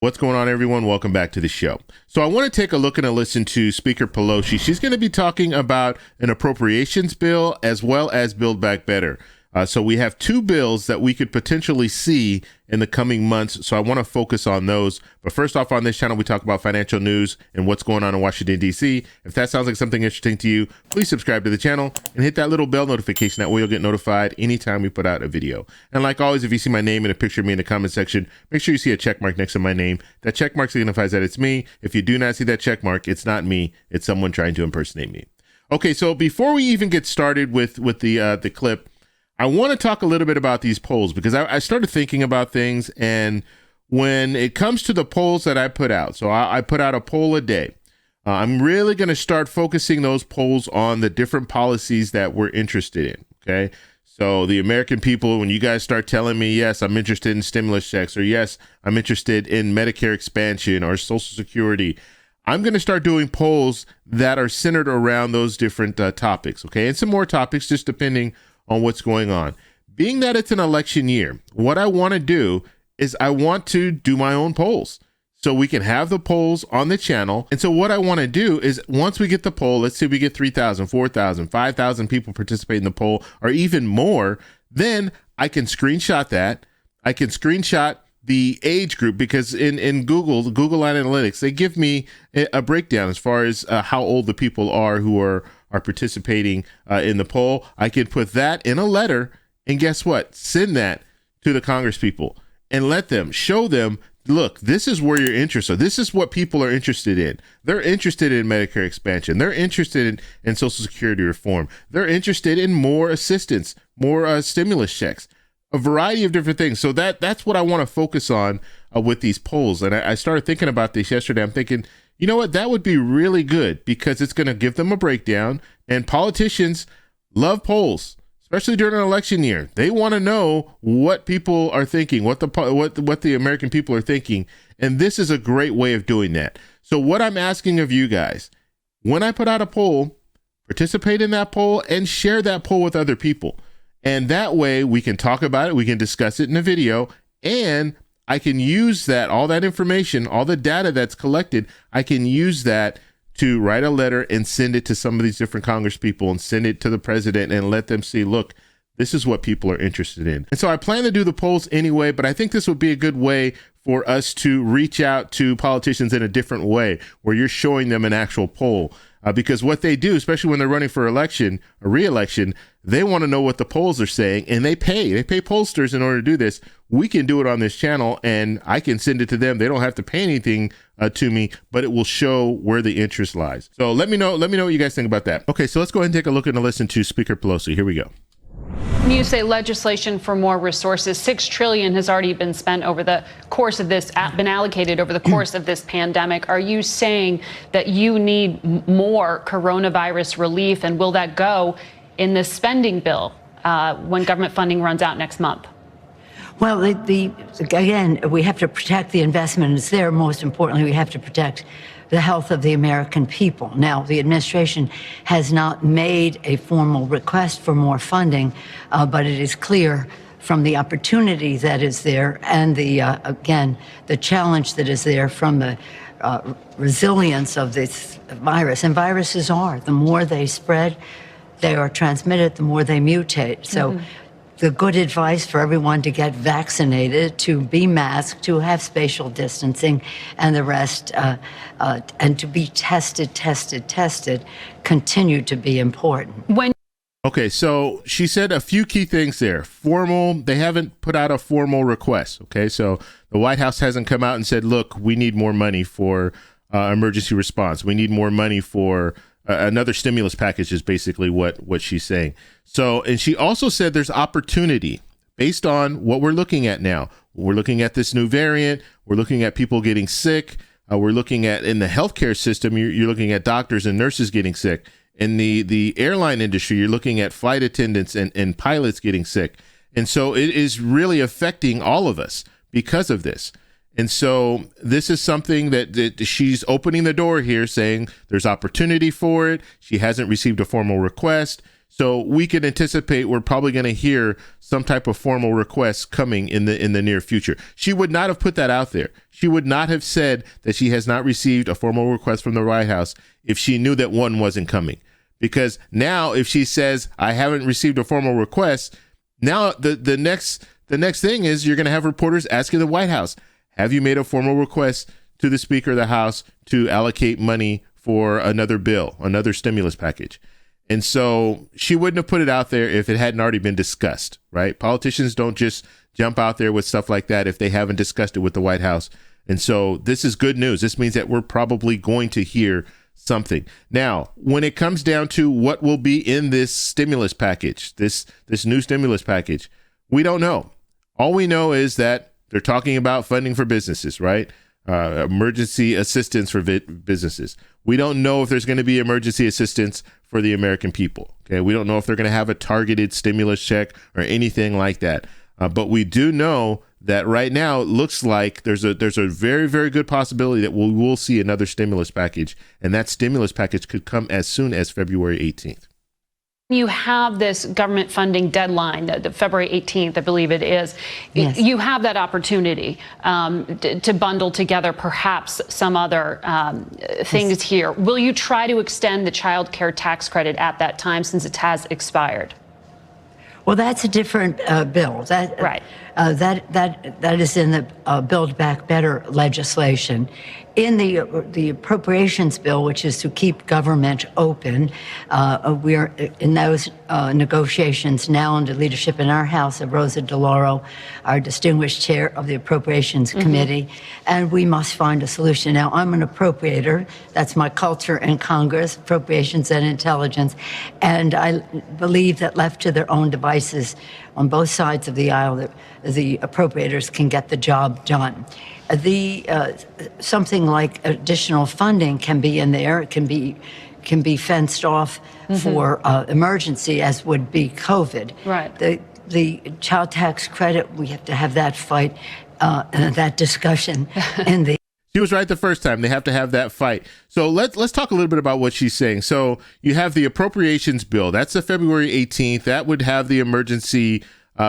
What's going on, everyone? Welcome back to the show. So I want to take a look and a listen to Speaker Pelosi. She's going to be talking about an appropriations bill as well as Build Back Better. So we have two bills that we could potentially see in the coming months. So I want to focus on those. But first off, on this channel, we talk about financial news and what's going on in Washington, D.C. If that sounds like something interesting to you, please subscribe to the channel and hit that little bell notification. That way you'll get notified anytime we put out a video. And like always, if you see my name and a picture of me in the comment section, make sure you see a check mark next to my name. That check mark signifies that it's me. If you do not see that check mark, it's not me. It's someone trying to impersonate me. Okay, so before we even get started with the clip, I want to talk a little bit about these polls because I started thinking about things, and when it comes to the polls that I put out, so I put out a poll a day. I'm really going to start focusing those polls on the different policies that we're interested in, okay? So the American people, when you guys start telling me, yes, I'm interested in stimulus checks, or yes, I'm interested in Medicare expansion or Social Security, I'm going to start doing polls that are centered around those different topics, okay? And some more topics just depending on what's going on. Being that it's an election year, what I want to do is I want to do my own polls so we can have the polls on the channel. And so what I want to do is once we get the poll, let's say we get 3,000, 4,000, 5,000 people participate in the poll or even more, then I can screenshot that. I can screenshot the age group because in Google Analytics, they give me a breakdown as far as how old the people are who are participating in the poll. I can put that in a letter and guess what? Send that to the Congress people and let them show them, look, this is where your interests are. This is what people are interested in. They're interested in Medicare expansion. They're interested in Social Security reform. They're interested in more assistance, more stimulus checks, a variety of different things. So that's what I want to focus on with these polls. And I started thinking about this yesterday. I'm thinking, you know what? That would be really good because it's going to give them a breakdown. And politicians love polls, especially during an election year. They want to know what people are thinking, what the American people are thinking. And this is a great way of doing that. So what I'm asking of you guys, when I put out a poll, participate in that poll and share that poll with other people. And that way we can talk about it. We can discuss it in a video, and I can use that, all that information, all the data that's collected, I can use that to write a letter and send it to some of these different Congress people and send it to the president and let them see, look, this is what people are interested in. And so I plan to do the polls anyway, but I think this would be a good way for us to reach out to politicians in a different way, where you're showing them an actual poll. Because what they do, especially when they're running for election, a re-election, they want to know what the polls are saying, and they pay pollsters in order to do this. We can do it on this channel, and I can send it to them. They don't have to pay anything to me, but it will show where the interest lies. So let me know what you guys think about that. Okay, so let's go ahead and take a look and listen to Speaker Pelosi. Here we go. You say legislation for more resources. $6 trillion has already been spent over the course of this, been allocated over the course of this pandemic. Are you saying that you need more coronavirus relief, and will that go in the spending bill when government funding runs out next month? Well, again, we have to protect the investment. It's there. Most importantly, we have to protect the health of the American people. Now, the administration has not made a formal request for more funding, but it is clear from the opportunity that is there and again, the challenge that is there from the resilience of this virus. And viruses the more they spread, they are transmitted, the more they mutate. So the good advice for everyone to get vaccinated, to be masked, to have spatial distancing, and the rest, and to be tested, continue to be important. Okay, so she said a few key things there. Formal, they haven't put out a formal request, okay? So the White House hasn't come out and said, look, we need more money for emergency response. We need more money for another stimulus package is basically what she's saying. So, and she also said there's opportunity based on what we're looking at now. We're looking at this new variant. We're looking at people getting sick. We're looking at in the healthcare system, you're looking at doctors and nurses getting sick. In the airline industry, you're looking at flight attendants and pilots getting sick. And so it is really affecting all of us because of this. And so this is something that she's opening the door here, saying there's opportunity for it. She hasn't received a formal request. So we can anticipate we're probably going to hear some type of formal request coming in the near future. She would not have put that out there. She would not have said that she has not received a formal request from the White House if she knew that one wasn't coming. Because now if she says, I haven't received a formal request, now the next thing is you're going to have reporters asking the White House, have you made a formal request to the Speaker of the House to allocate money for another bill, another stimulus package? And so she wouldn't have put it out there if it hadn't already been discussed, right? Politicians don't just jump out there with stuff like that if they haven't discussed it with the White House. And so this is good news. This means that we're probably going to hear something. Now, when it comes down to what will be in this stimulus package, this new stimulus package, we don't know. All we know is that they're talking about funding for businesses, right? Emergency assistance for businesses. We don't know if there's going to be emergency assistance for the American people. Okay, we don't know if they're going to have a targeted stimulus check or anything like that. But we do know that right now it looks like there's a very, very good possibility that we will see another stimulus package, and that stimulus package could come as soon as February 18th. You have this government funding deadline, the February 18th, I believe it is. Yes. You have that opportunity to bundle together perhaps some other things here. Will you try to extend the child care tax credit at that time since it has expired? Well, that's a different bill. Right. That is in the Build Back Better legislation. In the appropriations bill, which is to keep government open, we are in those negotiations now under leadership in our House of Rosa DeLauro, our distinguished chair of the Appropriations Committee, and we must find a solution. Now, I'm an appropriator. That's my culture in Congress, appropriations and intelligence, and I believe that left to their own devices on both sides of the aisle, that the appropriators can get the job done. Something like additional funding can be in there. It can be fenced off for emergency, as would be COVID. Right. The child tax credit, we have to have that fight, that discussion in the. She was right the first time. They have to have that fight. So let's talk a little bit about what she's saying. So you have the appropriations bill. That's the February 18th. That would have the emergency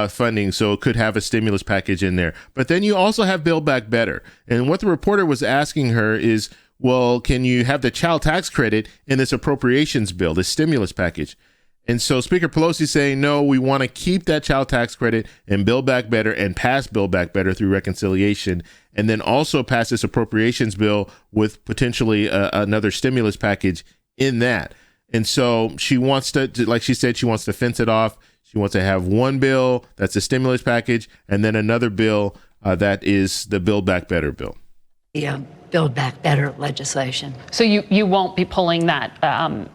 funding, so it could have a stimulus package in there. But then you also have Build Back Better. And what the reporter was asking her is, well, can you have the child tax credit in this appropriations bill, this stimulus package? And so Speaker Pelosi saying, no, we want to keep that child tax credit and Build Back Better and pass Build Back Better through reconciliation, and then also pass this appropriations bill with potentially another stimulus package in that. And so she wants to, like she said, she wants to fence it off. She wants to have one bill that's a stimulus package and then another bill that is the Build Back Better bill. Yeah, Build Back Better legislation. So you won't be pulling that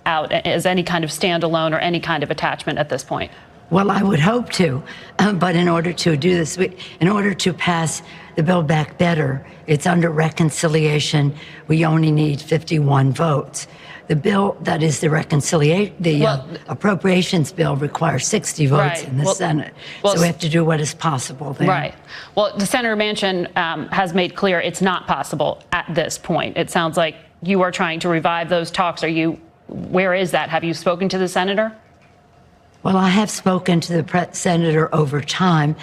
out as any kind of standalone or any kind of attachment at this point? Well, I would hope to, but in order to do this, in order to pass the Build Back Better, it's under reconciliation. We only need 51 votes. The bill that is the appropriations bill requires 60 votes in the Senate. So we have to do what is possible there. Right. Well, the Senator Manchin has made clear it's not possible at this point. It sounds like you are trying to revive those talks. Where is that? Have you spoken to the senator? Well, I have spoken to the senator over time.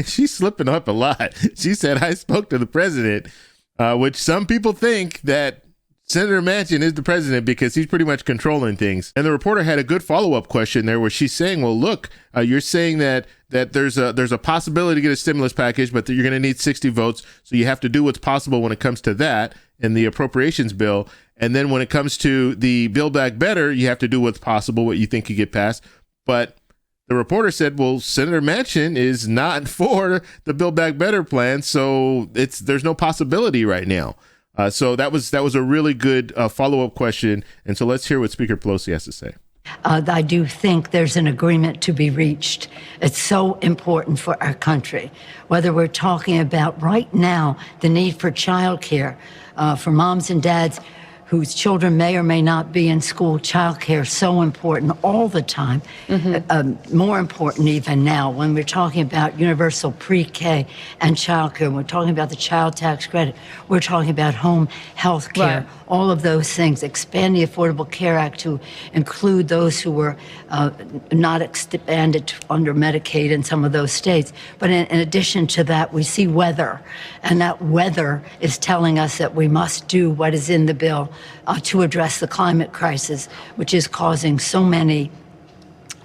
She's slipping up a lot. She said, I spoke to the president, which some people think that Senator Manchin is the president because he's pretty much controlling things. And the reporter had a good follow-up question there where she's saying, well, look, you're saying that there's a possibility to get a stimulus package, but that you're going to need 60 votes. So you have to do what's possible when it comes to that in the appropriations bill. And then when it comes to the Build Back Better, you have to do what's possible, what you think could get passed. But the reporter said, well, Senator Manchin is not for the Build Back Better plan. So there's no possibility right now. So that was a really good follow-up question. And so let's hear what Speaker Pelosi has to say. I do think there's an agreement to be reached. It's so important for our country, whether we're talking about right now the need for childcare for moms and dads whose children may or may not be in school. Childcare is so important all the time, more important even now when we're talking about universal pre-K and childcare. We're talking about the child tax credit. We're talking about home health care. Right. All of those things. Expand the Affordable Care Act to include those who were not expanded under Medicaid in some of those states. But in addition to that, we see weather, and that weather is telling us that we must do what is in the bill to address the climate crisis, which is causing so many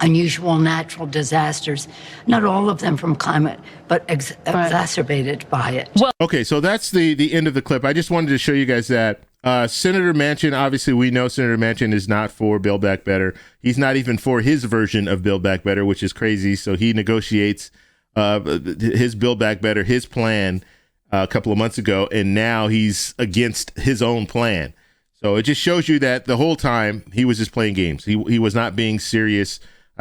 unusual natural disasters, not all of them from climate, but exacerbated by it. Well, okay, so that's the end of the clip. I just wanted to show you guys that Senator Manchin, obviously we know Senator Manchin is not for Build Back Better. He's not even for his version of Build Back Better, which is crazy. So he negotiates his Build Back Better, his plan a couple of months ago, and now he's against his own plan. So it just shows you that the whole time he was just playing games. He was not being serious.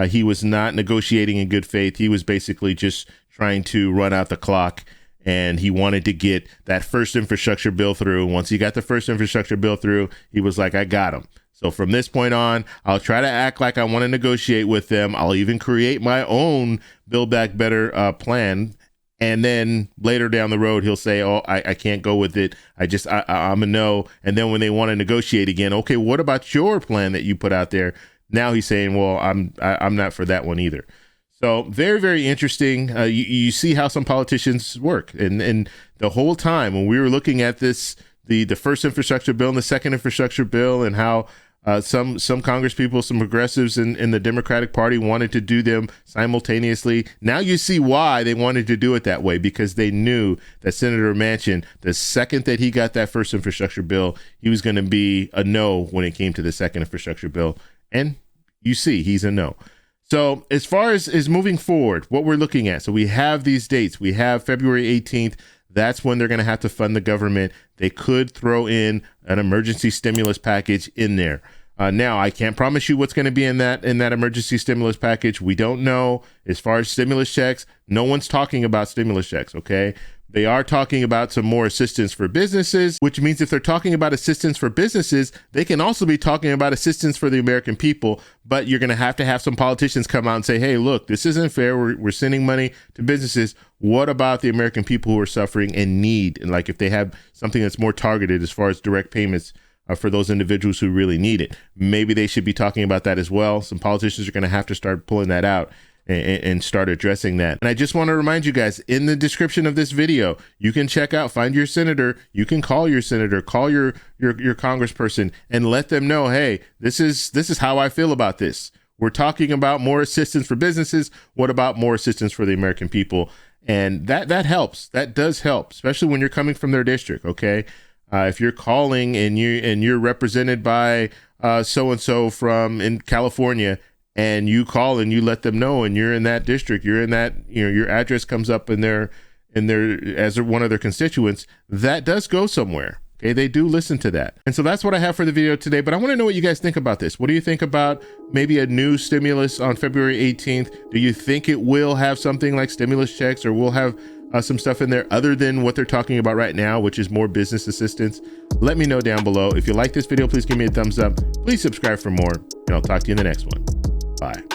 He was not negotiating in good faith. He was basically just trying to run out the clock, and he wanted to get that first infrastructure bill through. Once he got the first infrastructure bill through, he was like, I got him. So from this point on, I'll try to act like I want to negotiate with them. I'll even create my own Build Back Better plan. And then later down the road, he'll say, oh, I can't go with it. I'm a no. And then when they want to negotiate again, okay, what about your plan that you put out there? Now he's saying, well, I'm not for that one either. So very, very interesting. You see how some politicians work. And the whole time when we were looking at this, the first infrastructure bill and the second infrastructure bill, and how some Congress people, some progressives in the Democratic Party wanted to do them simultaneously. Now you see why they wanted to do it that way, because they knew that Senator Manchin, the second that he got that first infrastructure bill, he was going to be a no when it came to the second infrastructure bill. And you see, he's a no. So as far as moving forward, what we're looking at, so we have these dates. We have February 18th. That's when they're going to have to fund the government. They could throw in an emergency stimulus package in there. Now, I can't promise you what's going to be in that emergency stimulus package. We don't know. As far as stimulus checks, no one's talking about stimulus checks, okay? They are talking about some more assistance for businesses, which means if they're talking about assistance for businesses, they can also be talking about assistance for the American people. But you're going to have some politicians come out and say, hey, look, this isn't fair. We're sending money to businesses. What about the American people who are suffering and need? And like if they have something that's more targeted as far as direct payments for those individuals who really need it, maybe they should be talking about that as well. Some politicians are going to have to start pulling that out and start addressing that. And I just want to remind you guys, in the description of this video, you can check out, find your senator, you can call your senator, call your congressperson, and let them know, hey, this is how I feel about this. We're talking about more assistance for businesses. What about more assistance for the American people? And that helps. That does help, especially when you're coming from their district, okay? If you're calling and you're represented by so-and-so from in California, and you call and you let them know, and you're in that district, you're in that, your address comes up in their as one of their constituents, that does go somewhere. Okay, they do listen to that. And so that's what I have for the video today. But I want to know what you guys think about this. What do you think about maybe a new stimulus on February 18th? Do you think it will have something like stimulus checks, or will have some stuff in there other than what they're talking about right now, which is more business assistance? Let me know down below. If you like this video, please give me a thumbs up. Please subscribe for more, and I'll talk to you in the next one. Bye.